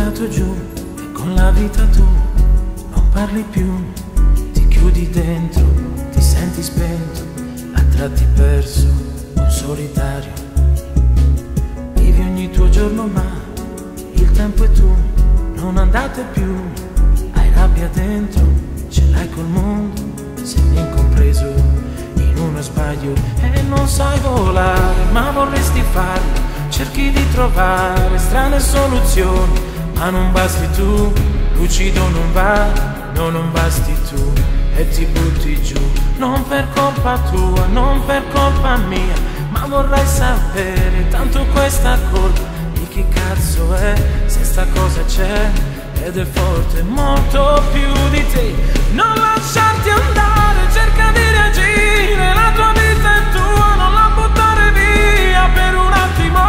buttato giù e con la vita tu non parli più, ti chiudi dentro, ti senti spento, a tratti perso, un solitario. Vivi ogni tuo giorno ma il tempo e tu non andate più, hai rabbia dentro, ce l'hai col mondo, sei incompreso in uno sbaglio e non sai volare, ma vorresti farlo. Cerchi di trovare strane soluzioni, ma non basti tu, lucido non va, no, non basti tu, e ti butti giù, non per colpa tua, non per colpa mia, ma vorrei sapere, tanto questa colpa di chi cazzo è, se sta cosa c'è, ed è forte molto più di te. Non lasciarti andare, cerca di reagire, la tua vita è tua, non la buttare via per un attimo,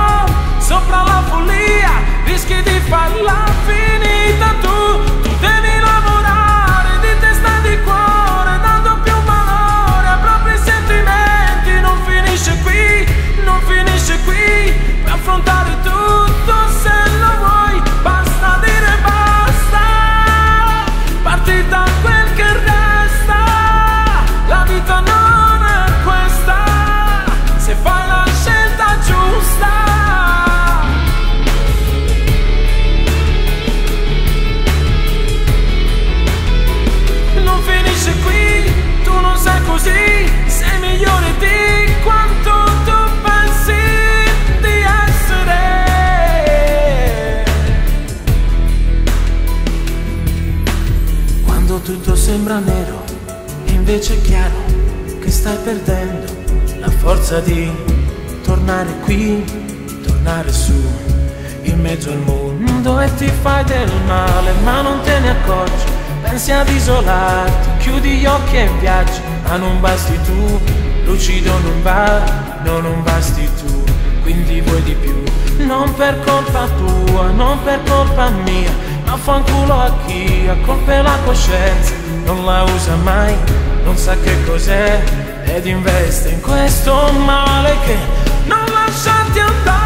sopra la follia, rischi di farla finita tu devi lavorare di testa e di cuore, dando più valore ai propri sentimenti, non finisce qui, non finisce qui, puoi affrontare tutto se lo vuoi, basta dire basta, parti da quel che resta, la vita non è questa, se fai la scelta giusta. Così sei migliore di quanto tu pensi di essere. Quando tutto sembra nero e invece è chiaro che stai perdendo la forza di tornare qui, tornare su in mezzo al mondo e ti fai del male ma non te ne accorgi, pensi ad isolarti, chiudi gli occhi e viaggi, ma non basti tu, lucido non va, no, non basti tu, quindi vuoi di più, non per colpa tua, non per colpa mia, ma fanculo a chi ha colpa e la coscienza, non la usa mai, non sa che cos'è, ed investe in questo male che non lasciarti andare.